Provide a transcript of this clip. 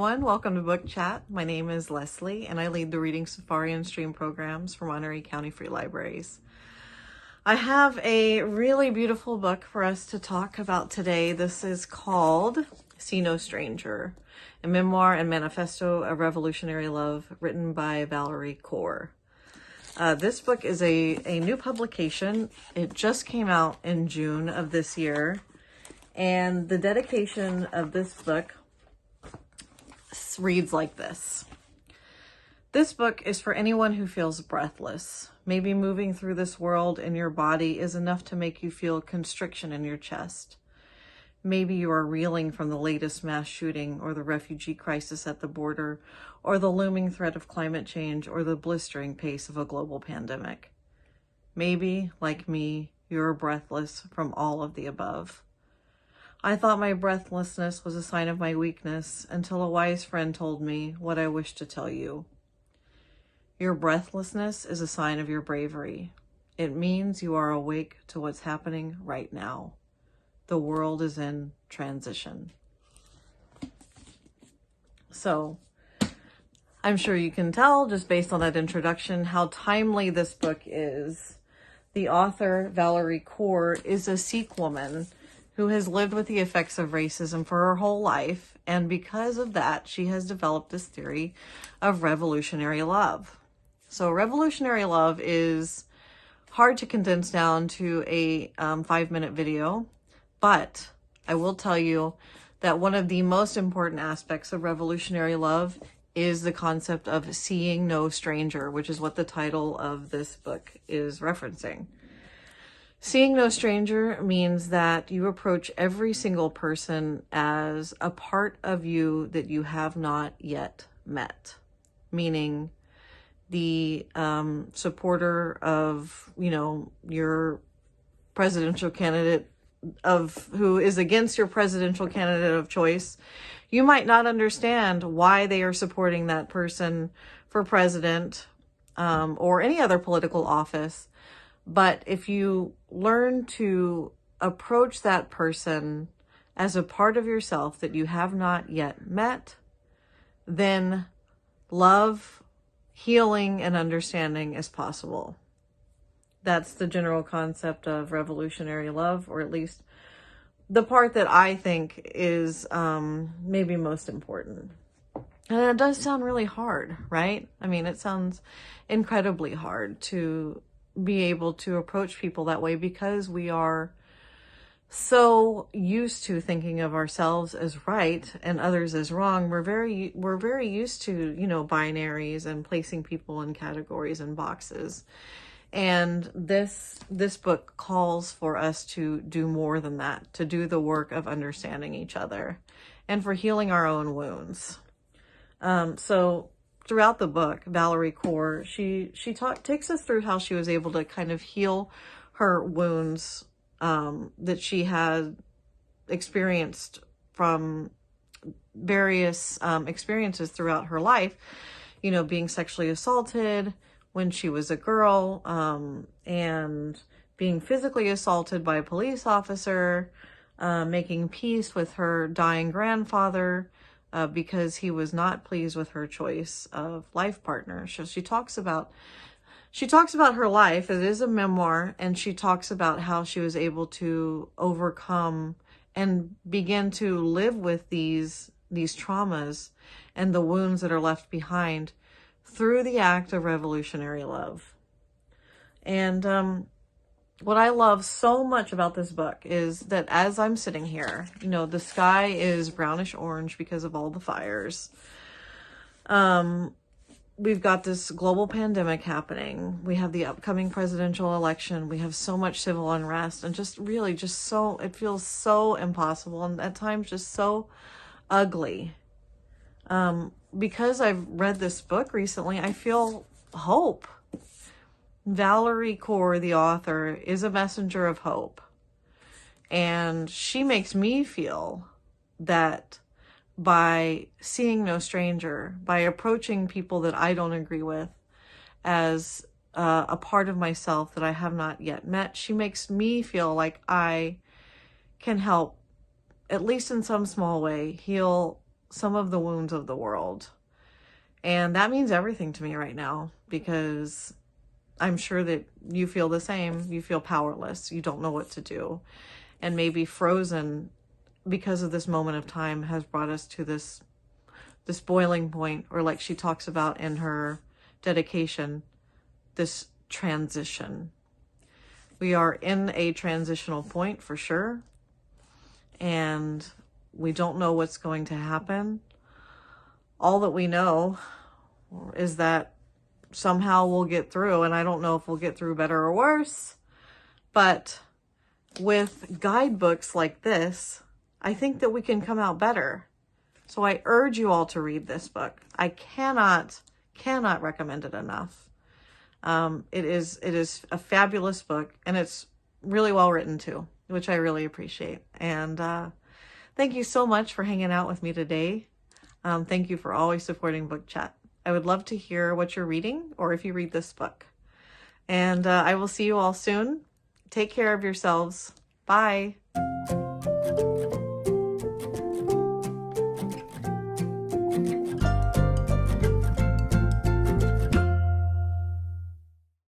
everyone. Welcome to Book Chat. My name is Leslie, and I lead the Reading Safari and Stream programs for Monterey County Free Libraries. I have a really beautiful book for us to talk about today. This is called See No Stranger, a memoir and manifesto of revolutionary love written by Valarie Kaur. This book is a new publication. It just came out in June of this year. And the dedication of this book reads like this. This book is for anyone who feels breathless. Maybe moving through this world in your body is enough to make you feel constriction in your chest. Maybe you are reeling from the latest mass shooting or the refugee crisis at the border or the looming threat of climate change or the blistering pace of a global pandemic. Maybe, like me, you are breathless from all of the above. I thought my breathlessness was a sign of my weakness until a wise friend told me what I wish to tell you. Your breathlessness is a sign of your bravery. It means you are awake to what's happening right now. The world is in transition. So, I'm sure you can tell just based on that introduction how timely this book is. The author, Valarie Kaur, is a Sikh woman who has lived with the effects of racism for her whole life, and because of that, she has developed this theory of revolutionary love. So revolutionary love is hard to condense down to a 5-minute video, but I will tell you that one of the most important aspects of revolutionary love is the concept of seeing no stranger, which is what the title of this book is referencing. Seeing no stranger means that you approach every single person as a part of you that you have not yet met. Meaning the supporter of, your presidential candidate who is against your presidential candidate of choice. You might not understand why they are supporting that person for president or any other political office. But if you learn to approach that person as a part of yourself that you have not yet met, then love, healing, and understanding is possible. That's the general concept of revolutionary love, or at least the part that I think is maybe most important. And it does sound really hard, right? I mean, it sounds incredibly hard to be able to approach people that way because we are so used to thinking of ourselves as right and others as wrong. We're very used to, binaries and placing people in categories and boxes. And this book calls for us to do more than that, to do the work of understanding each other and for healing our own wounds. So throughout the book, Valarie Kaur, she takes us through how she was able to kind of heal her wounds that she had experienced from various experiences throughout her life, being sexually assaulted when she was a girl, and being physically assaulted by a police officer, making peace with her dying grandfather, because he was not pleased with her choice of life partner. So she talks about her life. It is a memoir, and she talks about how she was able to overcome and begin to live with these traumas and the wounds that are left behind through the act of revolutionary love. And what I love so much about this book is that as I'm sitting here, the sky is brownish orange because of all the fires. We've got this global pandemic happening. We have the upcoming presidential election. We have so much civil unrest, and it feels so impossible and at times just so ugly. Because I've read this book recently, I feel hope. Valarie Kaur, the author, is a messenger of hope. And she makes me feel that by seeing no stranger, by approaching people that I don't agree with as a part of myself that I have not yet met, she makes me feel like I can help, at least in some small way, heal some of the wounds of the world. And that means everything to me right now, because I'm sure that you feel the same. You feel powerless. You don't know what to do. And maybe frozen because of this moment of time has brought us to this boiling point, or like she talks about in her dedication, this transition. We are in a transitional point for sure. And we don't know what's going to happen. All that we know is that somehow we'll get through, and I don't know if we'll get through better or worse, but with guidebooks like this, I think that we can come out better. So I urge you all to read this book. I cannot recommend it enough. It is a fabulous book, and it's really well written too, which I really appreciate. And thank you so much for hanging out with me today. Thank you for always supporting Book Chat. I would love to hear what you're reading, or if you read this book. And I will see you all soon. Take care of yourselves. Bye.